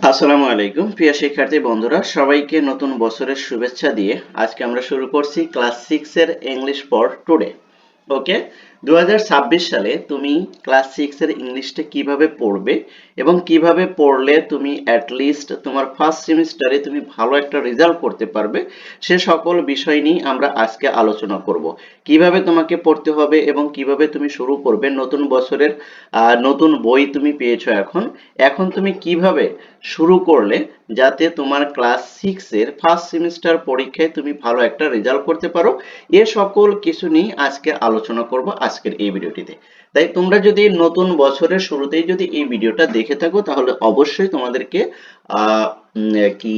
আসসালামু আলাইকুম প্রিয় শিক্ষার্থী বন্ধুরা, সবাইকে নতুন বছরের শুভেচ্ছা দিয়ে আজকে আমরা শুরু করছি ক্লাস 6 এর ইংলিশ ফর টুডে। ওকে, 2026 সালে তুমি ক্লাস 6 এর ইংলিশটা কিভাবে পড়বে এবং কিভাবে পড়লে তুমি অ্যাটলিস্ট তোমার ফার্স্ট সেমিস্টারে তুমি ভালো একটা রেজাল্ট করতে পারবে, সে সকল বিষয় নিয়ে আমরা আজকে আলোচনা করব। কিভাবে তোমাকে পড়তে হবে এবং কিভাবে তুমি শুরু করবে নতুন বছরের নতুন বই তুমি পেয়েছো। এখন এখন তুমি কিভাবে শুরু করলে যাতে তোমার ক্লাস 6 এর ফার্স্ট সেমিস্টার পরীক্ষায় তুমি ভালো একটা রেজাল্ট করতে পারো, এ সকল কিছু নিয়ে আজকে আলোচনা করব আজকের এই ভিডিওটিতে। তাই তোমরা যদি নতুন বছরের শুরুতেই যদি এই ভিডিওটা দেখে থাকো তাহলে অবশ্যই তোমাদেরকে আহ কি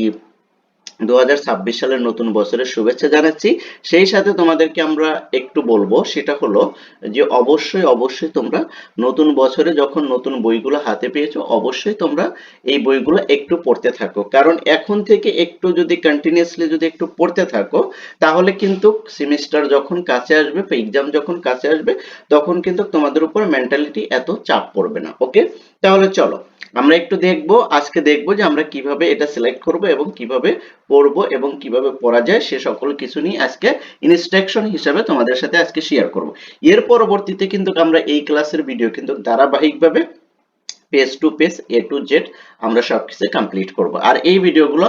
2026 সালের নতুন বছরের শুভেচ্ছা জানাচ্ছি। সেই সাথে তোমাদেরকে আমরা একটু বলবো, সেটা হলো যে অবশ্যই অবশ্যই তোমরা নতুন বছরে যখন নতুন বইগুলো হাতে পেয়েছো অবশ্যই তোমরা এই বইগুলো একটু পড়তে থাকো, কারণ এখন থেকে একটু যদি কন্টিনিউয়াসলি যদি একটু পড়তে থাকো তাহলে কিন্তু সেমিস্টার যখন কাছে আসবে বা এক্সাম যখন কাছে আসবে তখন কিন্তু তোমাদের উপর মেন্টালিটি এত চাপ পড়বে না। ওকে, তাহলে চলো আমরা একটু দেখবো, আজকে দেখবো যে আমরা কিভাবে এটা সিলেক্ট করব এবং কিভাবে পড়বো এবং কিভাবে পড়া যায় সে সকল কিছু নিয়ে আজকে ইনস্ট্রাকশন হিসেবে তোমাদের সাথে আজকে শেয়ার করব। এর পরবর্তীতে কিন্তু আমরা এই ক্লাসের ভিডিও কিন্তু ধারাবাহিকভাবে page two page A to Z আমরা সবকিছু কমপ্লিট করব। আর এই ভিডিওগুলো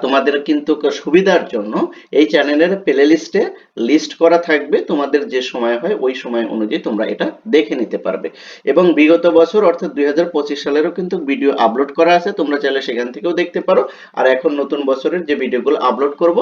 তোমাদের কিন্তু সুবিধার জন্য এই চ্যানেলের প্লে লিস্টে লিস্ট করা থাকবে, তোমাদের যে সময় হয় ওই সময় অনুযায়ী তোমরা এটা দেখে নিতে পারবে। এবং বিগত বছর অর্থাৎ 2025 সালেরও কিন্তু ভিডিও আপলোড করা আছে, তোমরা চাইলে সেখান থেকেও দেখতে পারো। আর এখন নতুন বছরের যে ভিডিওগুলো আপলোড করব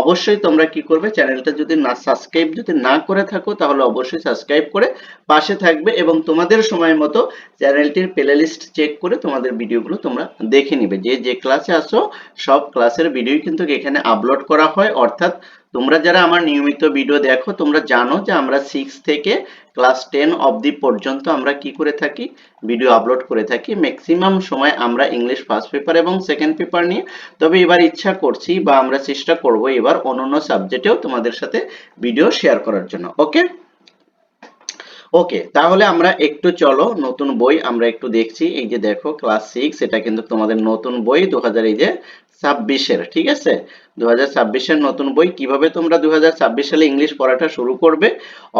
অবশ্যই তোমরা কি করবে, চ্যানেলটা যদি না সাবস্ক্রাইব যদি না করে থাকো তাহলে অবশ্যই সাবস্ক্রাইব করে পাশে থাকবে এবং তোমাদের সময় মতো চ্যানেলটির প্লেলিস্ট চেক করে তোমাদের ভিডিওগুলো তোমরা দেখে নিবে। যে যে ক্লাসে আসো সব ক্লাসের ভিডিও কিন্তু এখানে আপলোড করা হয়, অর্থাৎ তোমরা যারা আমার নিয়মিত ভিডিও দেখো তোমরা জানো যে আমরা 6 থেকে ক্লাস 10 অবধি পর্যন্ত আমরা কি করে থাকি, ভিডিও আপলোড করে থাকি। ম্যাক্সিমাম সময় আমরা ইংলিশ ফার্স্ট পেপার এবং সেকেন্ড পেপার নিয়ে, তবে এবার ইচ্ছা করছি বা আমরা চেষ্টা করব এবার অন্যান্য সাবজেক্টেও তোমাদের সাথে ভিডিও শেয়ার করার জন্য। ওকে ওকে, তাহলে আমরা একটু চলো নতুন বই আমরা একটু দেখছি। এই যে দেখো ক্লাস 6, এটা কিন্তু তোমাদের নতুন বই 2026 এর, ঠিক আছে, 2026 এর নতুন বই। কিভাবে তোমরা 2026 সালে ইংলিশ পড়াটা শুরু করবে,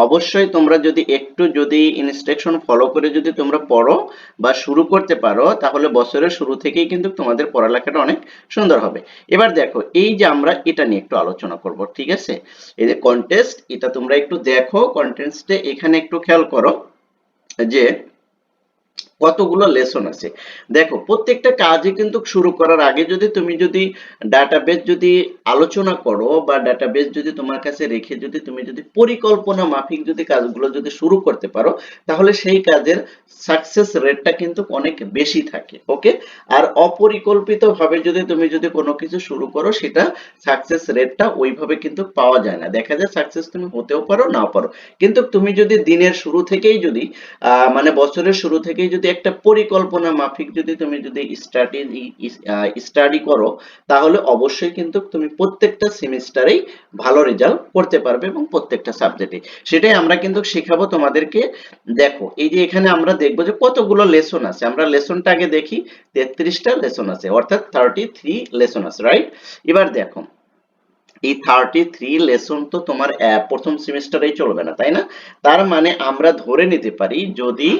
অবশ্যই তোমরা যদি একটু যদি ইনস্ট্রাকশন ফলো করে যদি তোমরা পড়ো বা শুরু করতে পারো তাহলে বছরের শুরু থেকেই কিন্তু তোমাদের পড়ালেখাটা অনেক সুন্দর হবে। এবার দেখো এই যে আমরা এটা নিয়ে একটু আলোচনা করব, ঠিক আছে। এই যে কন্টেস্ট, এটা তোমরা একটু দেখো, কন্টেস্টে এখানে একটু খেয়াল করো যে কতগুলো লেসন আছে। দেখো প্রত্যেকটা কাজই কিন্তু শুরু করার আগে যদি তুমি যদি ডাটাবেস যদি আলোচনা করো বা ডাটাবেস যদি তোমার কাছে রেখে যদি তুমি যদি পরিকল্পনা মাফিক যদি কাজগুলো যদি শুরু করতে পারো তাহলে সেই কাজের সাকসেস রেটটা কিন্তু অনেক বেশি থাকে। ওকে, আর অপরিকল্পিত ভাবে যদি তুমি যদি কোনো কিছু শুরু করো সেটা সাকসেস রেটটা ওইভাবে কিন্তু পাওয়া যায় না। দেখা যায় সাকসেস তুমি হতেও পারো নাও পারো, কিন্তু তুমি যদি দিনের শুরু থেকেই যদি মানে বছরের শুরু থেকেই যদি একটা পরিকল্পনা মাফিক যদি তুমি যদি স্টাডি করো তাহলে অবশ্যই কিন্তু তুমি প্রত্যেকটা সেমিস্টারেই ভালো রেজাল্ট করতে পারবে এবং প্রত্যেকটা সাবজেক্টে। সেটাই আমরা কিন্তু শেখাবো তোমাদেরকে। দেখো এই যে এখানে আমরা দেখবো যে কতগুলো লেসন আছে, আমরা লেসনটা আগে দেখি। 33টা লেসন আছে, অর্থাৎ 33 লেসন আছে, রাইট। এবার দেখো এই 33 লেসন তো তোমার প্রথম সেমিস্টারেই চলবে না, তাই না? তার মানে আমরা ধরে নিতে পারি যদি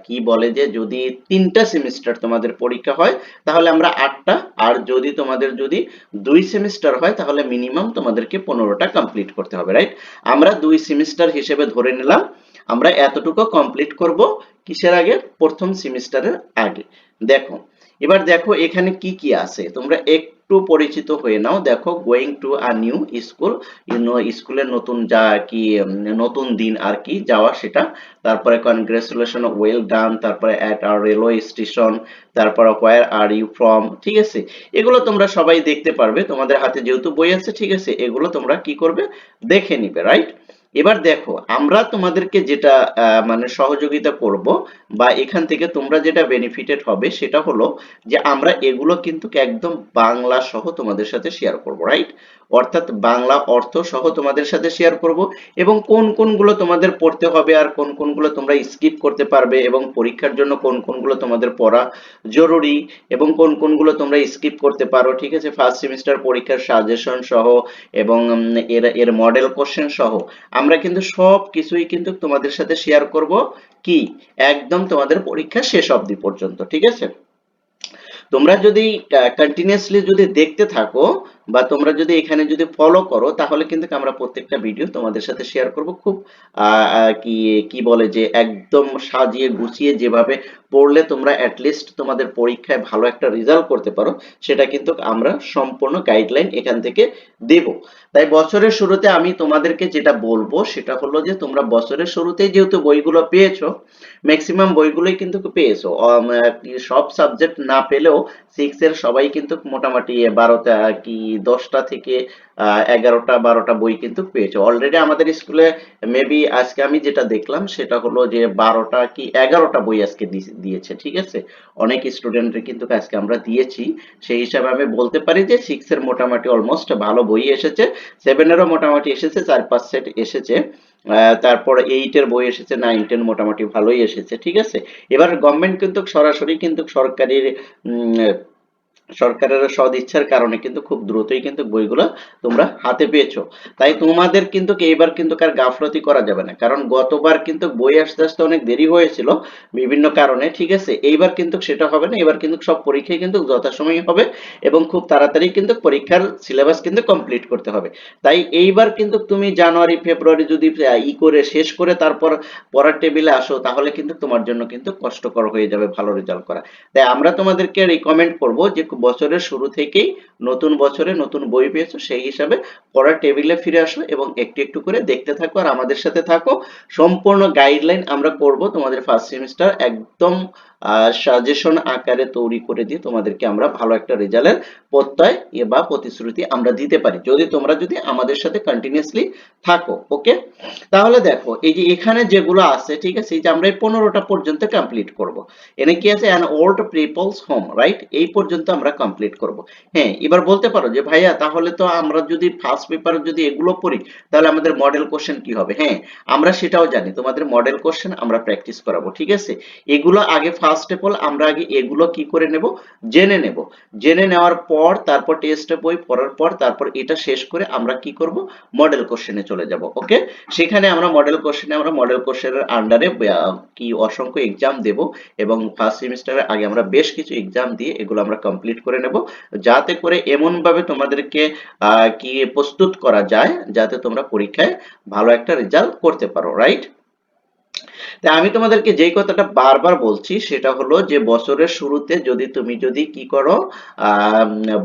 কি বলে যে যদি 3টা সেমিস্টার তোমাদের পরীক্ষা হয় তাহলে আমরা 8টা, আর যদি তোমাদের যদি 2 সেমিস্টার হয় তাহলে মিনিমাম তোমাদেরকে 15টা কমপ্লিট করতে হবে, রাইট। আমরা 2 সেমিস্টার হিসেবে ধরে নিলাম আমরা এতটুকু কমপ্লিট করব কিসের আগে, প্রথম সেমিস্টারের আগে। দেখো এবার দেখো এখানে কি কি আছে তোমরা একটু পরিচিত হয়ে নাও। দেখো going to a new school, স্কুলের নতুন যা কি নতুন দিন আর কি যাওয়া সেটা। তারপরে কনগ্রেচুলেশন, ওয়েল ডান, তারপরে অ্যাট আ রেলওয়ে স্টেশন, তারপরে হোয়ার আর ইউ ফ্রম, ঠিক আছে। এগুলো তোমরা সবাই দেখতে পারবে, তোমাদের হাতে যেহেতু বই আছে, ঠিক আছে, এগুলো তোমরা কি করবে দেখে নিবে, রাইট। এবার দেখো আমরা তোমাদেরকে যেটা মানে সহযোগিতা করব বা এখান থেকে তোমরা যেটা বেনিফিটেড হবে সেটা হলো যে আমরা এগুলো কিন্তু একদম বাংলা সহ তোমাদের সাথে শেয়ার করব, রাইট। অর্থাৎ বাংলা অর্থ সহ তোমাদের সাথে শেয়ার করব, এবং কোন কোনগুলো তোমাদের পড়তে হবে আর কোন কোনগুলো তোমরা স্কিপ করতে পারবে, এবং পরীক্ষার জন্য কোন কোনগুলো তোমাদের পড়া জরুরি এবং কোন কোনগুলো তোমরা স্কিপ করতে পারো, ঠিক আছে। ফার্স্ট সেমিস্টার পরীক্ষার সাজেশন সহ এবং এর এর মডেল কোশ্চেন সহ আমরা কিন্তু সব কিছুই কিন্তু তোমাদের সাথে শেয়ার করব, কি একদম তোমাদের পরীক্ষা শেষ অবধি পর্যন্ত, ঠিক আছে। তোমরা যদি কন্টিনিউয়াসলি যদি দেখতে থাকো বা তোমরা যদি এখানে যদি ফলো করো, তাহলে কিন্তু আমরা প্রত্যেকটা ভিডিও তোমাদের সাথে শেয়ার করব খুব কি কি বলে যে একদম সাজিয়ে গুছিয়ে, যেভাবে পড়লে তোমরা অ্যাটলিস্ট তোমাদের পরীক্ষায় ভালো একটা রেজাল্ট করতে পারো, সেটা কিন্তু আমরা সম্পূর্ণ গাইডলাইন এখান থেকে দেব। তাই বছরের শুরুতে আমি তোমাদেরকে যেটা বলবো সেটা হলো যে তোমরা বছরের শুরুতেই যেহেতু বইগুলো পেয়েছো, ম্যাক্সিমাম বইগুলোই কিন্তু পেয়েছো, সব সাবজেক্ট না পেলেও সিক্স এর সবাই কিন্তু মোটামুটি 12টা কি 10টা থেকে 11টা 12টা বই কিন্তু পেয়েছো অলরেডি আমাদের স্কুলে। মেবি আজকে আমি যেটা দেখলাম সেটা হলো যে 12টা কি 11টা বই আজকে দিয়েছে, ঠিক আছে। অনেক স্টুডেন্টের কিন্তু আজকে আমরা দিয়েছি, সেই হিসাবে আমি বলতে পারি যে সিক্স এর মোটামুটি অলমোস্ট ভালো বই এসেছে, সেভেনেরও মোটামুটি এসেছে, 4-5 সেট এসেছে। তারপর 8 এর বই এসেছে, 9-10 মোটামুটি ভালোই এসেছে, ঠিক আছে। এবার গভর্নমেন্ট কিন্তু সরাসরি কিন্তু সরকারের সরকারের সদিচ্ছার কারণে কিন্তু খুব দ্রুতই কিন্তু বইগুলো তোমরা হাতে পেয়েছো। তাই তোমাদের কিন্তু এইবার কিন্তু আর গাফলতি করা যাবে না, কারণ গতবার কিন্তু বই আসতে আসতে অনেক দেরি হয়েছিল বিভিন্ন কারণে, ঠিক আছে। এইবার কিন্তু সেটা হবে না, এবার কিন্তু সব পরীক্ষাই কিন্তু যথাসময়ে হবে এবং খুব তাড়াতাড়ি কিন্তু পরীক্ষার সিলেবাস কিন্তু কমপ্লিট করতে হবে। তাই এইবার কিন্তু তুমি জানুয়ারি ফেব্রুয়ারি যদি করে শেষ করে তারপর পড়ার টেবিলে আসো, তাহলে কিন্তু তোমার জন্য কিন্তু কষ্টকর হয়ে যাবে ভালো রেজাল্ট করা। তাই আমরা তোমাদেরকে রিকমেন্ড করব যে বছরের শুরু থেকেই নতুন বছরে নতুন বই পেয়েছো, সেই হিসাবে পড়ার টেবিলে ফিরে আসো এবং একটু একটু করে দেখতে থাকো আর আমাদের সাথে থাকো। সম্পূর্ণ গাইডলাইন আমরা করব তোমাদের ফার্স্ট সেমিস্টার, একদম সাজেশন আকারে তৈরি করে দিয়ে তোমাদেরকে আমরা ভালো একটা রেজাল্টের প্রত্যয় বা প্রতিশ্রুতি আমরা দিতে পারি, যদি আমাদের সাথে কন্টিনিউয়াসলি থাকো, ওকে। তাহলে দেখো এই যে এখানে যেগুলো আছে, ঠিক আছে, এই যে আমরা এই 15টা পর্যন্ত কমপ্লিট করব। এনে কি আছে, an old people's home, right, এই পর্যন্ত আমরা কমপ্লিট করব। হ্যাঁ, এবার বলতে পারো যে ভাইয়া তাহলে তো আমরা যদি ফার্স্ট পেপারে যদি এগুলো পড়ি, তাহলে আমাদের মডেল কোশ্চেন কি হবে? হ্যাঁ, আমরা সেটাও জানি, তোমাদের মডেল কোশ্চেন আমরা প্র্যাকটিস করাবো, ঠিক আছে। এগুলো আগে ফার্স্ট অফ অল আমরা আগে এগুলো কি করে নেব, জেনে নেব। জেনে নেওয়ার পর তারপর টেস্ট বই পড়ার পর তারপর এটা শেষ করে আমরা কি করব, মডেল কোশ্চেনে চলে যাব, ওকে। সেখানে আমরা মডেল কোশ্চেনের আন্ডারে কি অসংখ্য এক্সাম দেব, এবং ফার্স্ট সেমিস্টারের আগে আমরা বেশ কিছু এক্সাম দিয়ে এগুলো আমরা কমপ্লিট করে নেব, যাতে করে এমন ভাবে তোমাদেরকে কি প্রস্তুত করা যায় যাতে তোমরা পরীক্ষায় ভালো একটা রেজাল্ট করতে পারো, রাইট। তাই আমি তোমাদেরকে যেই কথাটা বারবার বলছি সেটা হলো যে বছরের শুরুতে যদি কি করো,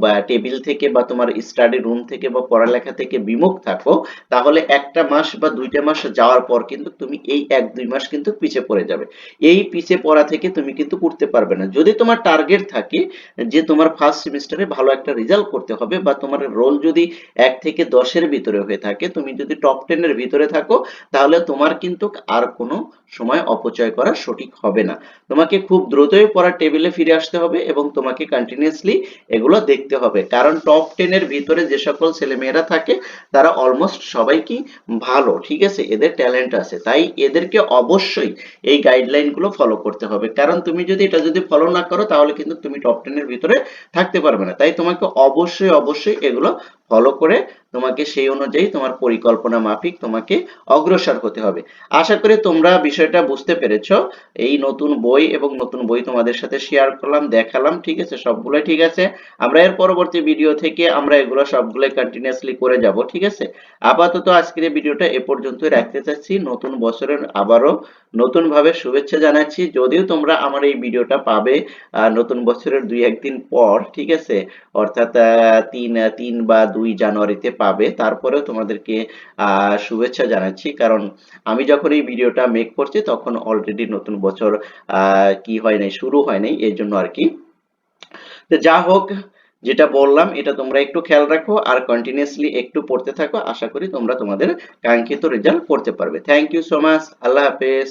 বা টেবিল থেকে বা তোমার স্টাডি রুম থেকে বা পড়ালেখা থেকে বিমুখ থাকো, তাহলে একটা মাস বা 2টা মাস যাওয়ার পর কিন্তু তুমি এই 1-2 মাস কিন্তু পিছিয়ে পড়ে যাবে। এই পিছিয়ে পড়া থেকে তুমি কিন্তু উঠতে পারবে না। যদি তোমার টার্গেট থাকে যে তোমার ফার্স্ট সেমিস্টারে ভালো একটা রেজাল্ট করতে হবে, বা তোমার রোল যদি 1 থেকে 10-এর ভিতরে হয়ে থাকে, তুমি যদি টপ 10 এর ভিতরে থাকো, তাহলে তোমার কিন্তু আর কোনো সময় অপচয় করা সঠিক হবে না। তোমাকে খুব দ্রুতই পড়ার টেবিলে ফিরে আসতে হবে এবং তোমাকে কন্টিনিউয়াসলি এগুলো দেখতে হবে, কারণ টপ 10 এর ভিতরে যে সকল ছেলেমেয়েরা থাকে তারা অলমোস্ট সবাই কি ভালো, ঠিক আছে, এদের ট্যালেন্ট আছে। তাই এদেরকে অবশ্যই এই গাইডলাইন গুলো ফলো করতে হবে, কারণ তুমি যদি এটা ফলো না করো তাহলে কিন্তু তুমি টপ 10 এর ভিতরে থাকতে পারবে না। তাই তোমাকে অবশ্যই এগুলো ফলো করে তোমাকে সেই অনুযায়ী তোমার পরিকল্পনা মাফিক তোমাকে অগ্রসর হতে হবে। আশা করি তোমরা বিষয়টা বুঝতে পেরেছো। এই নতুন বই এবং নতুন বই তোমাদের সাথে শেয়ার করলাম, দেখালাম, ঠিক আছে, সবগুলোই ঠিক আছে। আমরা এর পরবর্তী ভিডিও থেকে আমরা এগুলো সবগুলোই কন্টিনিউয়াসলি করে যাব, ঠিক আছে। আপাতত আজকের এই ভিডিওটা এ পর্যন্তই রাখতে চাচ্ছি। নতুন বছরের আবারও নতুন ভাবে শুভেচ্ছা জানাচ্ছি। যদিও তোমরা আমার এই ভিডিওটা পাবে নতুন বছরের 2-1 দিন পর, ঠিক আছে, অর্থাৎ 3 বা 2 জানুয়ারিতে পাবে, তারপরেও তোমাদেরকে শুভেচ্ছা জানাচ্ছি, কারণ আমি যখন এই ভিডিওটা মেক করছি তখন অলরেডি নতুন বছর কি হয় নাই, শুরু হয় নাই, এই জন্য আর কি। তো যা হোক, যেটা বললাম এটা তোমরা একটু খেয়াল রাখো আর কন্টিনিউয়াসলি একটু পড়তে থাকো, আশা করি তোমরা তোমাদের কাঙ্ক্ষিত রেজাল্ট করতে পারবে। থ্যাংক ইউ সো মাচ, আল্লাহ হাফেজ।